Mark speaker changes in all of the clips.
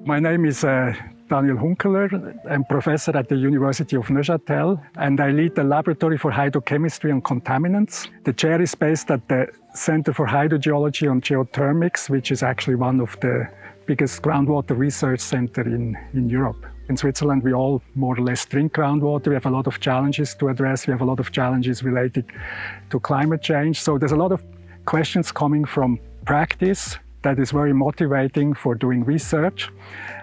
Speaker 1: My name is Daniel Hunkeler. I'm professor at the University of Neuchâtel, and I lead the Laboratory for Hydrochemistry and Contaminants. The chair is based at the Center for Hydrogeology and Geothermics, which is actually one of the biggest groundwater research centers in Europe. In Switzerland, we all more or less drink groundwater. We have a lot of challenges to address. We have a lot of challenges related to climate change. So there's a lot of questions coming from practice that is very motivating for doing research.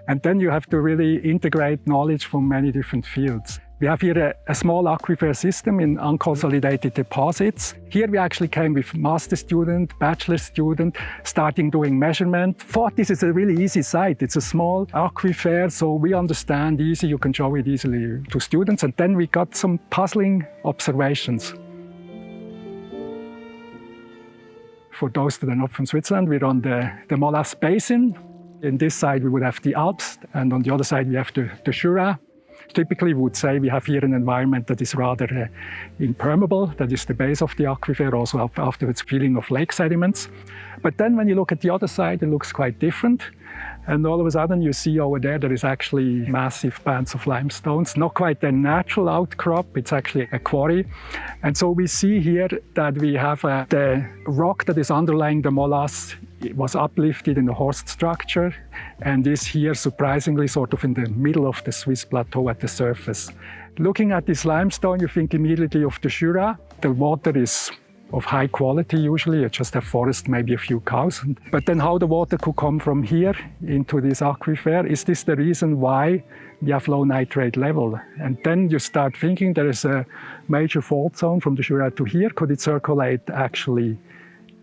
Speaker 1: And then you have to really integrate knowledge from many different fields. We have here a small aquifer system in unconsolidated deposits. Here we actually came with master student, bachelor student, starting doing measurement. Thought this is a really easy site. It's a small aquifer, so we understand easy, you can show it easily to students. And then we got some puzzling observations. For those that are not from Switzerland, we're on the Molas Basin. In this side, we would have the Alps, and on the other side, we have the Jura. Typically, we would say we have here an environment that is rather impermeable. That is the base of the aquifer, also afterwards filling of lake sediments. But then when you look at the other side, it looks quite different. And all of a sudden, you see over there is actually massive bands of limestones, not quite a natural outcrop, it's actually a quarry. And so we see here that we have the rock that is underlying the molasse. It was uplifted in the horst structure and is here surprisingly sort of in the middle of the Swiss plateau at the surface. Looking at this limestone, you think immediately of the Jura. The water is of high quality usually, you just have forest, maybe a few cows. But then how the water could come from here into this aquifer, is this the reason why we have low nitrate level? And then you start thinking there is a major fault zone from the Jura to here. Could it circulate actually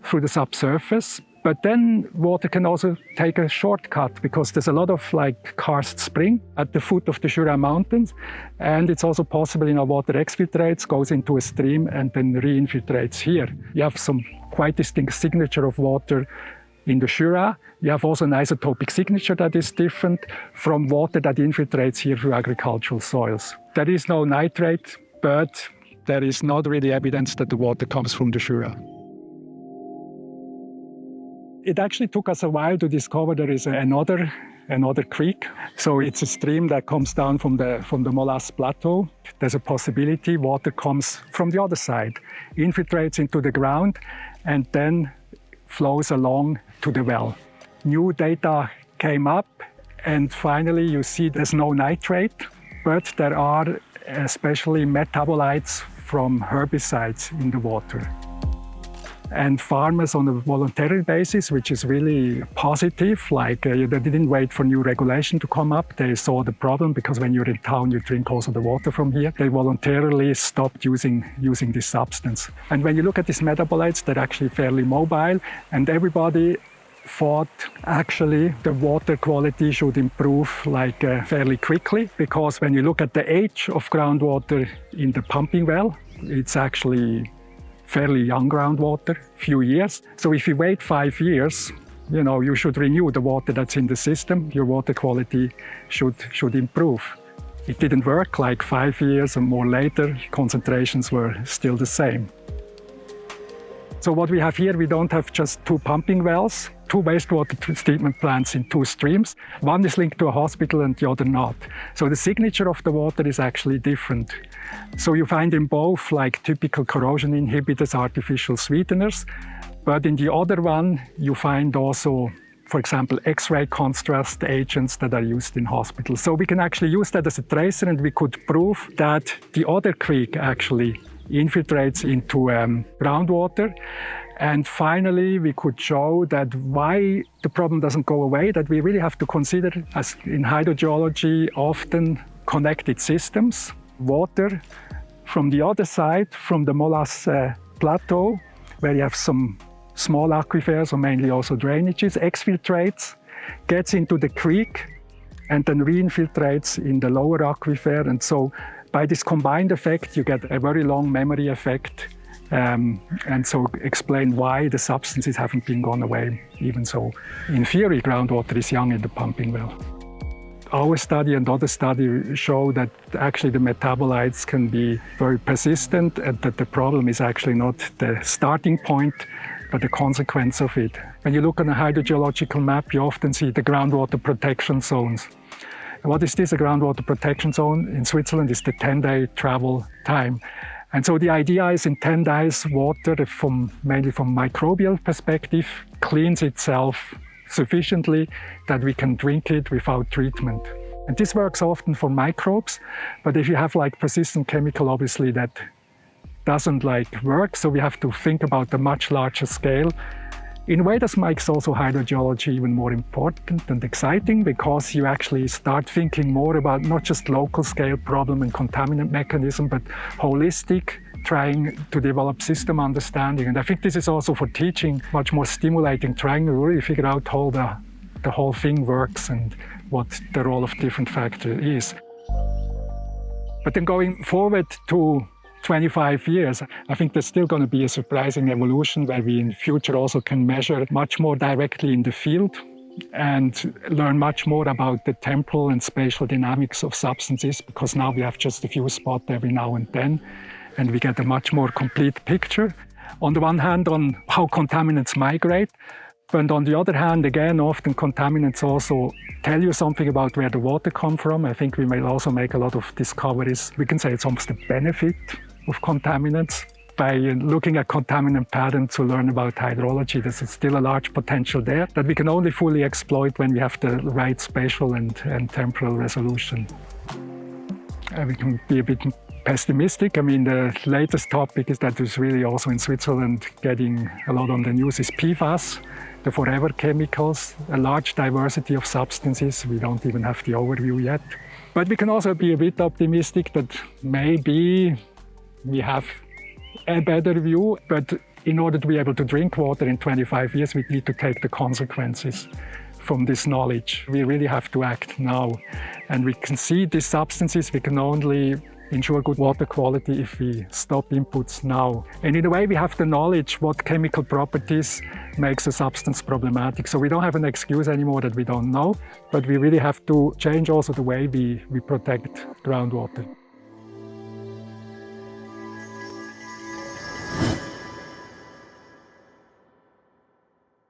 Speaker 1: through the subsurface? But then water can also take a shortcut because there's a lot of karst spring at the foot of the Jura Mountains. And it's also possible, water exfiltrates, goes into a stream and then reinfiltrates here. You have some quite distinct signature of water in the Jura. You have also an isotopic signature that is different from water that infiltrates here through agricultural soils. There is no nitrate, but there is not really evidence that the water comes from the Jura. It actually took us a while to discover there is another creek. So it's a stream that comes down from the Molas Plateau. There's a possibility water comes from the other side, infiltrates into the ground, and then flows along to the well. New data came up, and finally you see there's no nitrate, but there are especially metabolites from herbicides in the water. And farmers on a voluntary basis, which is really positive, they didn't wait for new regulation to come up. They saw the problem because when you're in town, you drink also the water from here. They voluntarily stopped using this substance. And when you look at these metabolites, they're actually fairly mobile, and everybody thought actually the water quality should improve fairly quickly, because when you look at the age of groundwater in the pumping well, it's actually fairly young groundwater, few years. So if you wait 5 years, you should renew the water that's in the system. Your water quality should improve. It didn't work. 5 years and more later, concentrations were still the same. So what we have here, we don't have just 2 pumping wells, 2 wastewater treatment plants in 2 streams. One is linked to a hospital and the other not. So the signature of the water is actually different. So you find in both typical corrosion inhibitors, artificial sweeteners, but in the other one, you find also, for example, X-ray contrast agents that are used in hospitals. So we can actually use that as a tracer, and we could prove that the other creek actually infiltrates into groundwater. And finally, we could show that why the problem doesn't go away, that we really have to consider, as in hydrogeology, often connected systems. Water from the other side, from the Molas Plateau, where you have some small aquifers, or mainly also drainages, exfiltrates, gets into the creek, and then reinfiltrates in the lower aquifer. And so by this combined effect, you get a very long memory effect, and so explain why the substances haven't been gone away, even so. In theory, groundwater is young in the pumping well. Our study and other studies show that actually the metabolites can be very persistent, and that the problem is actually not the starting point, but the consequence of it. When you look on a hydrogeological map, you often see the groundwater protection zones. What is this? A groundwater protection zone in Switzerland is the 10-day travel time. And so the idea is in 10 days, water, mainly from microbial perspective, cleans itself sufficiently that we can drink it without treatment. And this works often for microbes, but if you have like persistent chemical, obviously that doesn't work. So we have to think about a much larger scale. In a way, this makes also hydrogeology even more important and exciting, because you actually start thinking more about not just local scale problem and contaminant mechanism, but holistic, trying to develop system understanding. And I think this is also for teaching much more stimulating, trying to really figure out how the whole thing works and what the role of different factors is. But then going forward to 25 years, I think there's still going to be a surprising evolution where we in future also can measure much more directly in the field and learn much more about the temporal and spatial dynamics of substances, because now we have just a few spots every now and then, and we get a much more complete picture. On the one hand, on how contaminants migrate, but on the other hand, again, often contaminants also tell you something about where the water comes from. I think we may also make a lot of discoveries. We can say it's almost a benefit of contaminants by looking at contaminant patterns to learn about hydrology. There's still a large potential there that we can only fully exploit when we have the right spatial and temporal resolution. We can be a bit pessimistic. I mean, the latest topic is that is really also in Switzerland getting a lot on the news is PFAS, the forever chemicals, a large diversity of substances. We don't even have the overview yet. But we can also be a bit optimistic that maybe we have a better view, but in order to be able to drink water in 25 years, we need to take the consequences from this knowledge. We really have to act now. And we can see these substances, we can only ensure good water quality if we stop inputs now. And in a way, we have the knowledge what chemical properties makes a substance problematic. So we don't have an excuse anymore that we don't know, but we really have to change also the way we protect groundwater.